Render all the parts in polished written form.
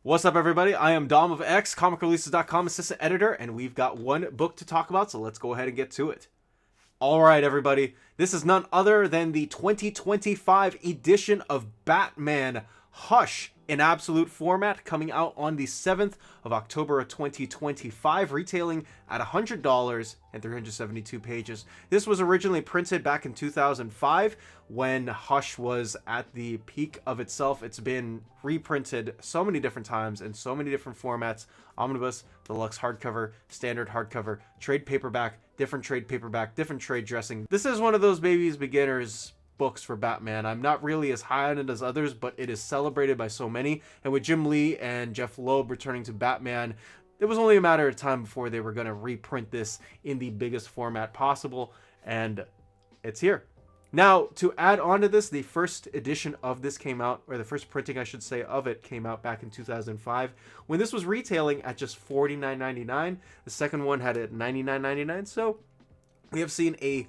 What's up, everybody? I am Dom of X, comicreleases.com assistant editor, and we've got one book to talk about, so let's go ahead and get to it. All right, everybody. This is none other than the 2025 edition of Batman Hush in absolute format, coming out on the 7th of October of 2025, retailing at $100 and 372 pages. This was originally printed back in 2005 when Hush was at the peak of itself. It's been reprinted so many different times in so many different formats: omnibus, deluxe hardcover, standard hardcover, trade paperback, different trade dressing. This is one of those babies beginners books for Batman. I'm not really as high on it as others, but it is celebrated by so many. And with Jim Lee and Jeff Loeb returning to Batman, it was only a matter of time before they were going to reprint this in the biggest format possible, and it's here. Now, to add on to this, the first edition of this came out, or the first printing, I should say, of it came out back in 2005, when this was retailing at just $49.99. The second one had it at $99.99, so we have seen a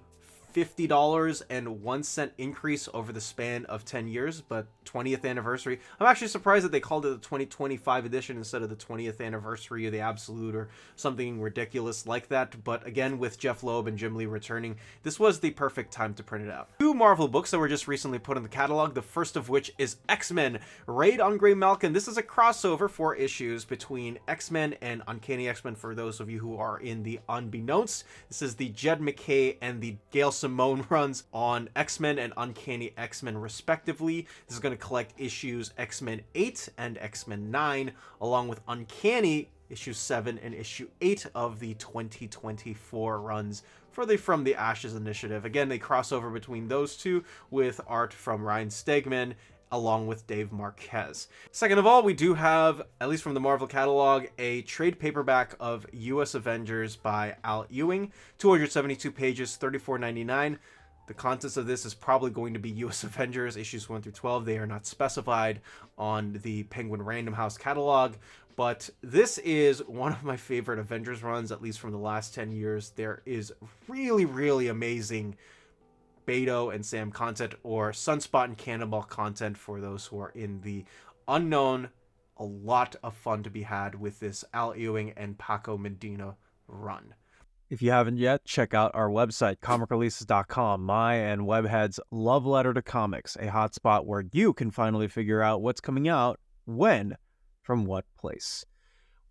$50.01 increase over the span of 10 years, but 20th anniversary. I'm actually surprised that they called it the 2025 edition instead of the 20th anniversary of the Absolute or something ridiculous like that. But again, with Jeff Loeb and Jim Lee returning, this was the perfect time to print it out. Two Marvel books that were just recently put in the catalog, the first of which is X-Men Raid on Grey Malkin. This is a crossover, 4 issues between X-Men and Uncanny X-Men, for those of you who are in the unbeknownst. This is the Jed MacKay and the Gail Simone runs on X-Men and Uncanny X-Men respectively. This is going to collect issues X-Men 8 and X-Men 9, along with Uncanny issue 7 and issue 8 of the 2024 runs for the From the Ashes initiative. Again, they cross over between those two with art from Ryan Stegman along with Dave Marquez. Second of all, we do have, at least from the Marvel catalog, a trade paperback of US Avengers by Al Ewing, 272 pages, $34.99. The contents of this is probably going to be US Avengers issues 1 through 12. They are not specified on the Penguin Random House catalog, but this is one of my favorite Avengers runs, at least from the last 10 years. There is really amazing Beto and Sam content, or Sunspot and Cannonball content for those who are in the unknown. A lot of fun to be had with this Al Ewing and Paco Medina run. If you haven't yet, check out our website, comicreleases.com, my and Webhead's love letter to comics, a hotspot where you can finally figure out what's coming out, when, from what place.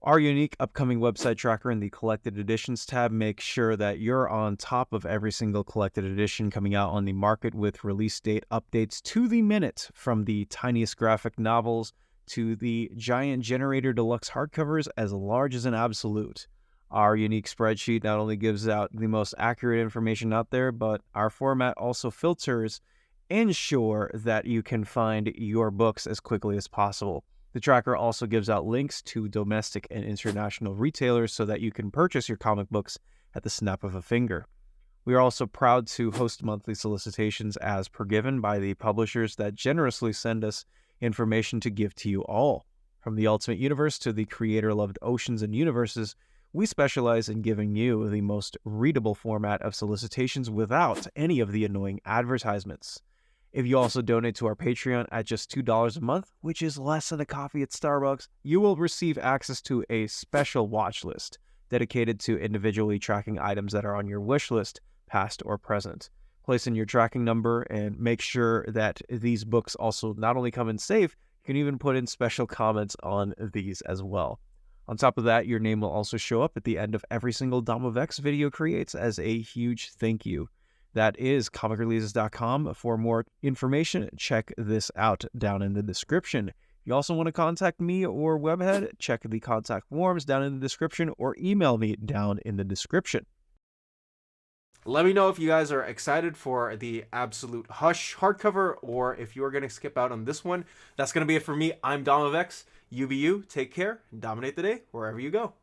Our unique upcoming website tracker in the Collected Editions tab makes sure that you're on top of every single collected edition coming out on the market, with release date updates to the minute, from the tiniest graphic novels to the giant generator deluxe hardcovers as large as an Absolute. Our unique spreadsheet not only gives out the most accurate information out there, but our format also filters and ensure that you can find your books as quickly as possible. The tracker also gives out links to domestic and international retailers so that you can purchase your comic books at the snap of a finger. We are also proud to host monthly solicitations as per given by the publishers that generously send us information to give to you all. From the Ultimate Universe to the creator-loved Oceans and Universes, we specialize in giving you the most readable format of solicitations without any of the annoying advertisements. If you also donate to our Patreon at just $2 a month, which is less than a coffee at Starbucks, you will receive access to a special watch list dedicated to individually tracking items that are on your wish list, past or present. Place in your tracking number and make sure that these books also not only come in safe, you can even put in special comments on these as well. On top of that, your name will also show up at the end of every single Dom of X video creates as a huge thank you. That is comicreleases.com. For more information, check this out down in the description. If you also want to contact me or Webhead, check the contact forms down in the description, or email me down in the description. Let me know if you guys are excited for the Absolute Hush hardcover, or if you are going to skip out on this one. That's going to be it for me. I'm Dom of X. You be you. Take care and dominate the day wherever you go.